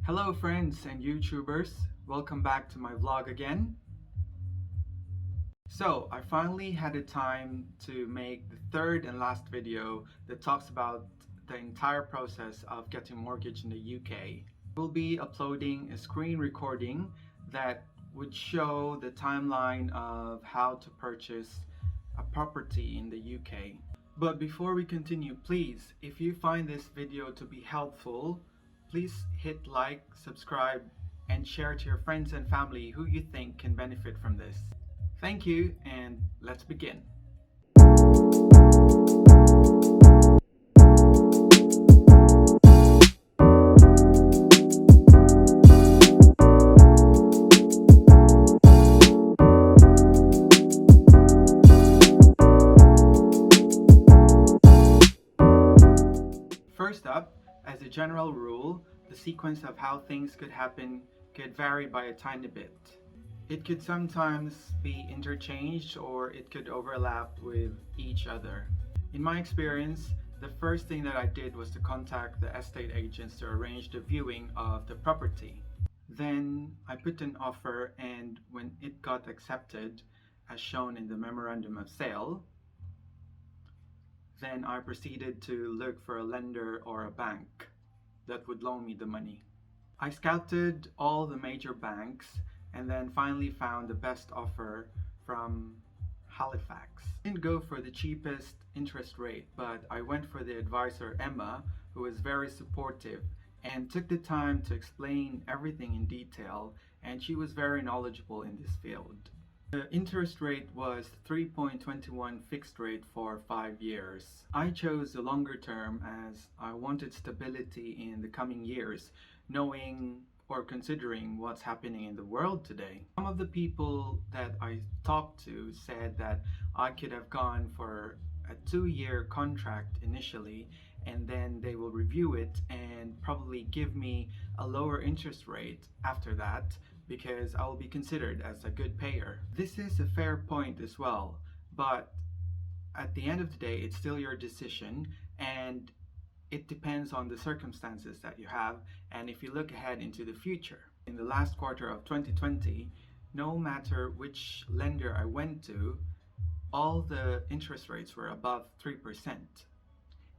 Hello friends and YouTubers, welcome back to my vlog again. So I finally had the time to make the third and last video that talks about the entire process of getting mortgage in the UK. We'll be uploading a screen recording that would show the timeline of how to purchase a property in the UK. But before we continue, please, if you find this video to be helpful, please hit like, subscribe, and share to your friends and family who you think can benefit from this. Thank you, and let's begin. First up, as a general rule, the sequence of how things could happen could vary by a tiny bit. It could sometimes be interchanged or it could overlap with each other. In my experience, the first thing that I did was to contact the estate agents to arrange the viewing of the property. Then I put an offer, and when it got accepted, as shown in the memorandum of sale, then I proceeded to look for a lender or a bank that would loan me the money. I scouted all the major banks and then finally found the best offer from Halifax. I didn't go for the cheapest interest rate, but I went for the advisor Emma, who was very supportive and took the time to explain everything in detail, and she was very knowledgeable in this field. The interest rate was 3.21 fixed rate for 5 years. I chose the longer term as I wanted stability in the coming years, knowing or considering what's happening in the world today. Some of the people that I talked to said that I could have gone for a 2-year contract initially, and then they will review it and probably give me a lower interest rate after that because I will be considered as a good payer. This is a fair point as well, but at the end of the day, it's still your decision, and it depends on the circumstances that you have and if you look ahead into the future. In the last quarter of 2020, no matter which lender I went to, all the interest rates were above 3%.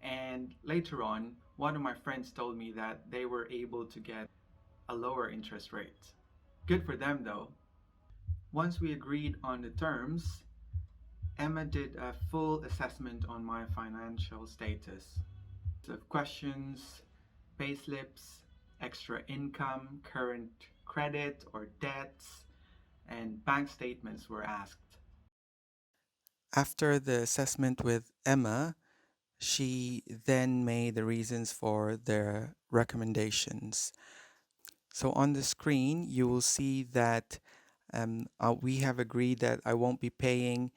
And later on, one of my friends told me that they were able to get a lower interest rate. Good for them though. Once we agreed on the terms, Emma did a full assessment on my financial status. Of questions, payslips, extra income, current credit or debts, and bank statements were asked. After the assessment with Emma, she then made the reasons for their recommendations. So on the screen, you will see that we have agreed that I won't be paying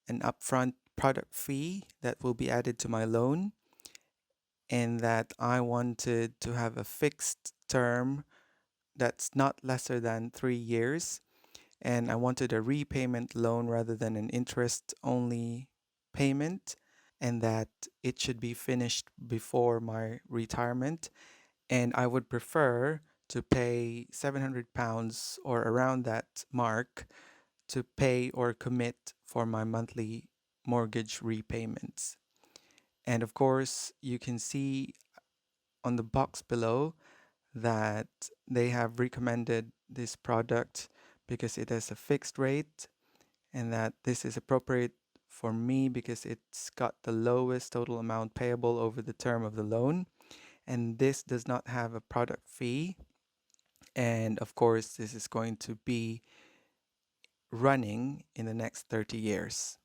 an upfront product fee that will be added to my loan, and that I wanted to have a fixed term that's not lesser than 3 years, and I wanted a repayment loan rather than an interest only payment, and that it should be finished before my retirement, and I would prefer to pay £700 or around that mark to pay or commit for my monthly mortgage repayments. And of course, you can see on the box below that they have recommended this product because it has a fixed rate, and that this is appropriate for me because it's got the lowest total amount payable over the term of the loan, and this does not have a product fee, and of course this is going to be running in the next 30 years.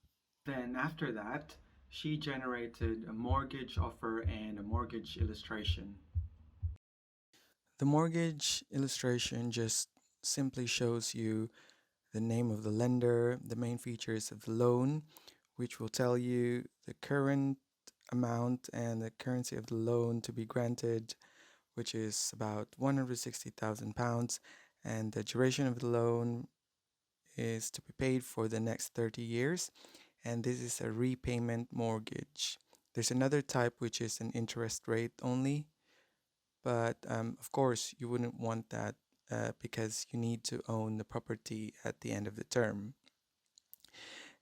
Then after that, she generated a mortgage offer and a mortgage illustration. The mortgage illustration just simply shows you the name of the lender, the main features of the loan, which will tell you the current amount and the currency of the loan to be granted, which is about £160,000, and the duration of the loan is to be paid for the next 30 years, and this is a repayment mortgage. There's another type which is an interest rate only, but of course you wouldn't want that because you need to own the property at the end of the term.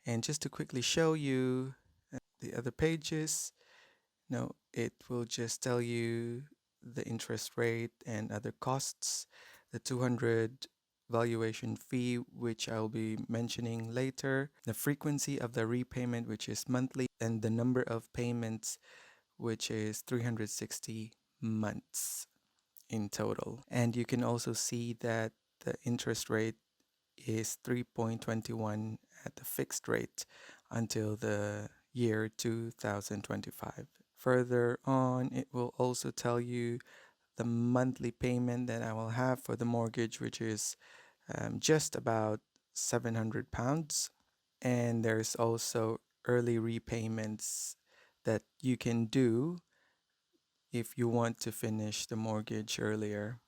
And just to quickly show you the other pages, no, it will just tell you the interest rate and other costs, the 200 valuation fee, which I'll be mentioning later, the frequency of the repayment, which is monthly, and the number of payments, which is 360 months in total. And you can also see that the interest rate is 3.21 at the fixed rate until the year 2025. Further on, it will also tell you the monthly payment that I will have for the mortgage, which is just about £700. And there's also early repayments that you can do if you want to finish the mortgage earlier.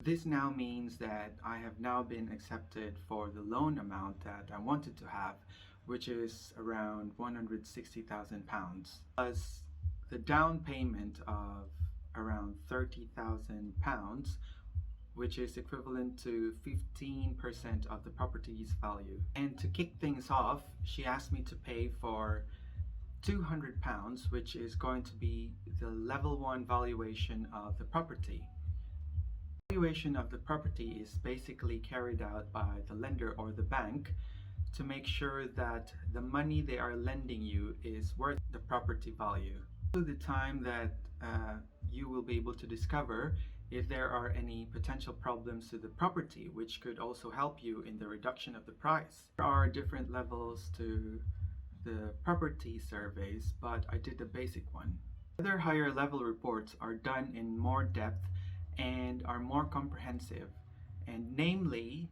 This now means that I have now been accepted for the loan amount that I wanted to have, which is around £160,000, plus the down payment of around £30,000, which is equivalent to 15% of the property's value. And to kick things off, she asked me to pay for £200, which is going to be the level 1 valuation of the property. Valuation of the property is basically carried out by the lender or the bank to make sure that the money they are lending you is worth the property value. The time that you will be able to discover if there are any potential problems to the property, which could also help you in the reduction of the price. There are different levels to the property surveys, but I did the basic one. Other higher level reports are done in more depth and are more comprehensive, and namely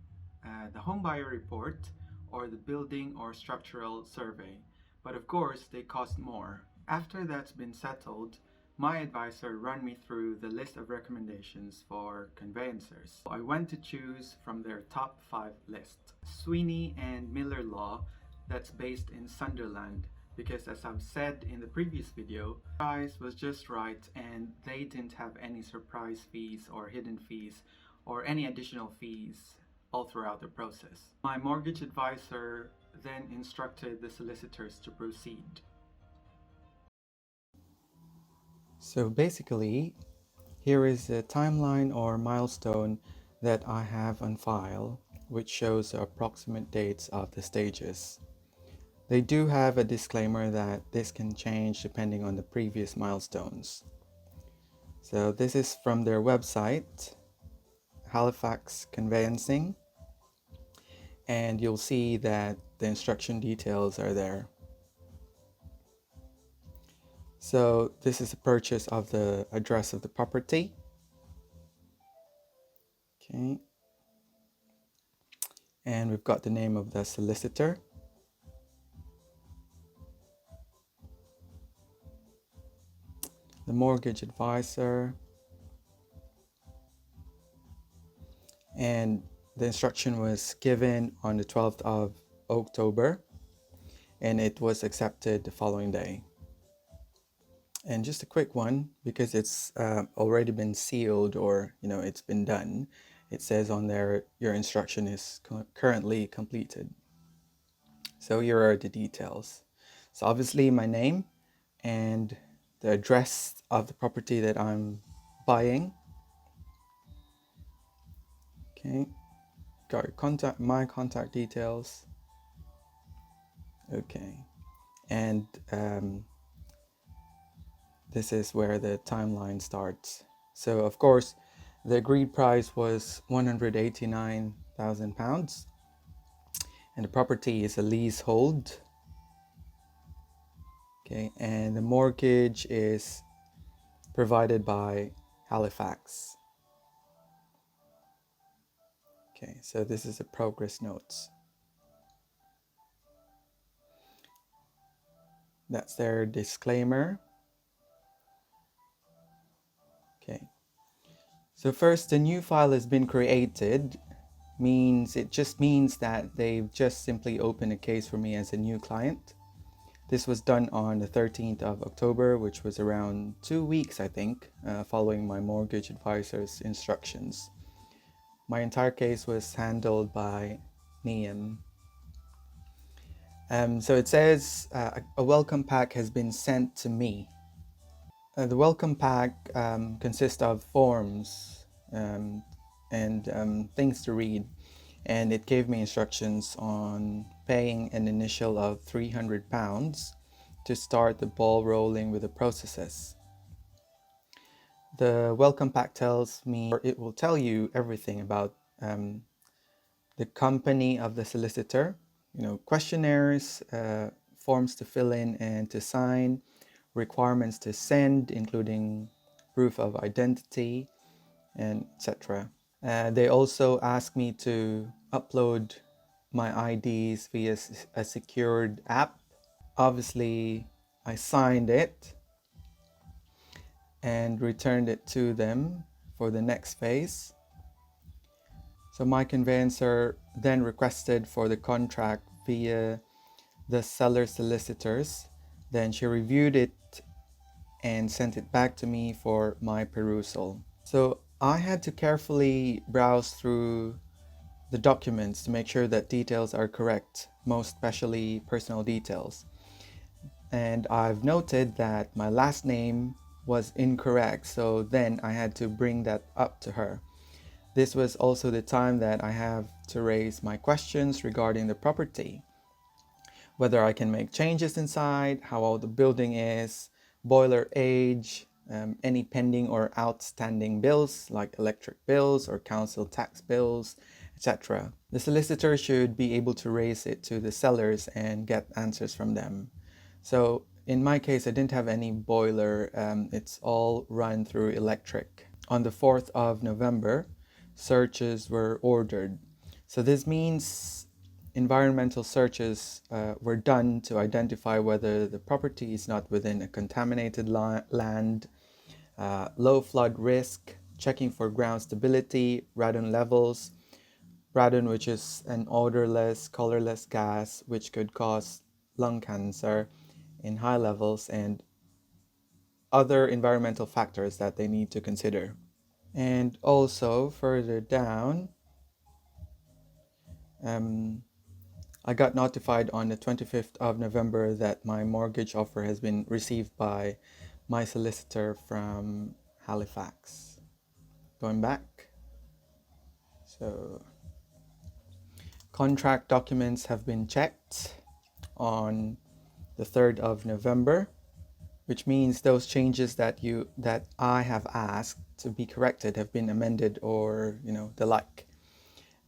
the homebuyer report or the building or structural survey. But of course, they cost more. After that's been settled, my advisor ran me through the list of recommendations for conveyancers. I went to choose from their top 5 list. Sweeney and Miller Law, that's based in Sunderland, because as I've said in the previous video, the price was just right and they didn't have any surprise fees or hidden fees or any additional fees all throughout the process. My mortgage advisor then instructed the solicitors to proceed. So basically, here is a timeline or milestone that I have on file, which shows the approximate dates of the stages. They do have a disclaimer that this can change depending on the previous milestones. So this is from their website, Halifax Conveyancing, and you'll see that the instruction details are there. So this is a purchase of the address of the property. Okay. And we've got the name of the solicitor. The mortgage advisor. And the instruction was given on the 12th of October and it was accepted the following day. And just a quick one, because it's already been sealed or it's been done. It says on there, your instruction is currently completed. So here are the details. So obviously my name and the address of the property that I'm buying. Okay, got your my contact details. Okay, and this is where the timeline starts. So of course, the agreed price was £189,000, and the property is a leasehold. Okay, and the mortgage is provided by Halifax. Okay, so this is the progress notes. That's their disclaimer. Okay, so first, the new file has been created. It just means that they've just simply opened a case for me as a new client. This was done on the 13th of October, which was around 2 weeks, I think, following my mortgage advisor's instructions. My entire case was handled by Niam. So it says a welcome pack has been sent to me. The welcome pack consists of forms and things to read, and it gave me instructions on paying an initial of £300 to start the ball rolling with the processes. The welcome pack tells me, or it will tell you everything about the company of the solicitor, questionnaires, forms to fill in and to sign, requirements to send, including proof of identity, and etc. They also ask me to upload my IDs via a secured app. Obviously, I signed it and returned it to them for the next phase. So my conveyancer then requested for the contract via the seller solicitors. Then she reviewed it and sent it back to me for my perusal. So I had to carefully browse through the documents to make sure that details are correct, most especially personal details. And I've noted that my last name was incorrect, so then I had to bring that up to her. This was also the time that I have to raise my questions regarding the property, whether I can make changes inside, how old the building is, boiler age, any pending or outstanding bills like electric bills or council tax bills, etc. The solicitor should be able to raise it to the sellers and get answers from them. So in my case, I didn't have any boiler. It's all run through electric. On the 4th of November, searches were ordered. So this means environmental searches were done to identify whether the property is not within a contaminated land, low flood risk, checking for ground stability, radon levels, radon, which is an odorless, colorless gas which could cause lung cancer in high levels, and other environmental factors that they need to consider. And also further down, I got notified on the 25th of November that my mortgage offer has been received by my solicitor from Halifax. Going back. So, contract documents have been checked on the 3rd of November, which means those changes that I have asked to be corrected have been amended, or the like.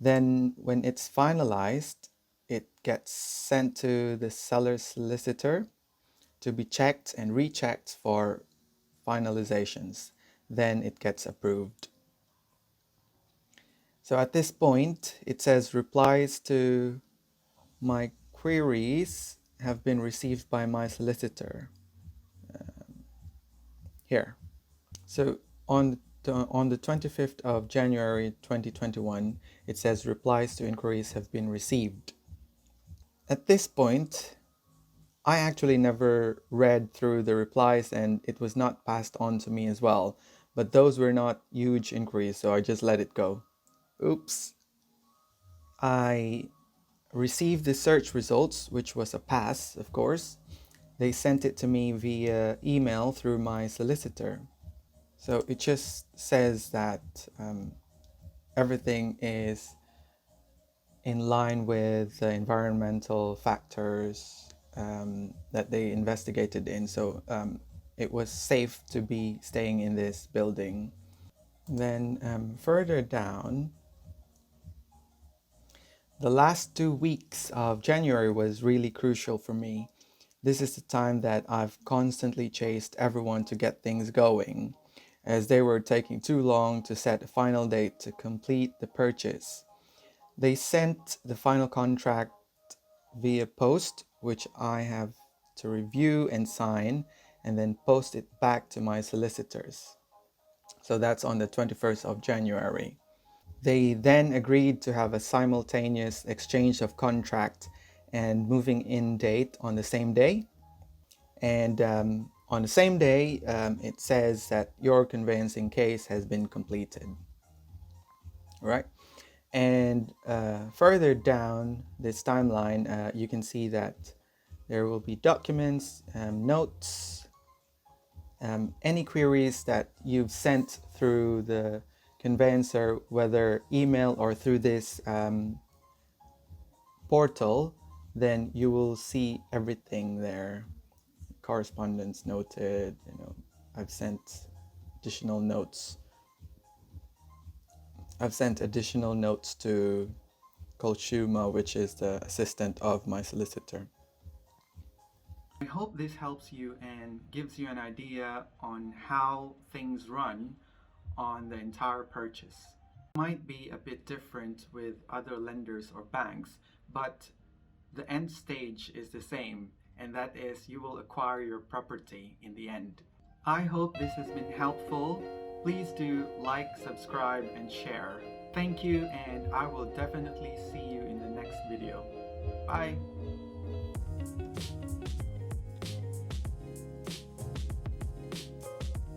Then when it's finalized, it gets sent to the seller's solicitor to be checked and rechecked for finalizations. Then it gets approved. So at this point, it says replies to my queries have been received by my solicitor. Here. So on the 25th of January 2021, it says replies to inquiries have been received. At this point, I actually never read through the replies, and it was not passed on to me as well. But those were not huge inquiries, so I just let it go. Oops. I received the search results, which was a pass, of course. They sent it to me via email through my solicitor. So it just says that everything is in line with the environmental factors that they investigated in. So it was safe to be staying in this building. Then further down, the last 2 weeks of January was really crucial for me. This is the time that I've constantly chased everyone to get things going, as they were taking too long to set a final date to complete the purchase. They sent the final contract via post, which I have to review and sign, and then post it back to my solicitors. So that's on the 21st of January. They then agreed to have a simultaneous exchange of contract and moving in date on the same day. And on the same day, it says that your conveyancing case has been completed, right? And further down this timeline, you can see that there will be documents, notes, any queries that you've sent through the conveyancer, whether email or through this portal, then you will see everything there. Correspondence noted, I've sent additional notes. I've sent additional notes to Kolshuma, which is the assistant of my solicitor. I hope this helps you and gives you an idea on how things run on the entire purchase. It might be a bit different with other lenders or banks, but the end stage is the same, and that is you will acquire your property in the end. I hope this has been helpful. Please do like, subscribe, and share. Thank you, and I will definitely see you in the next video. Bye!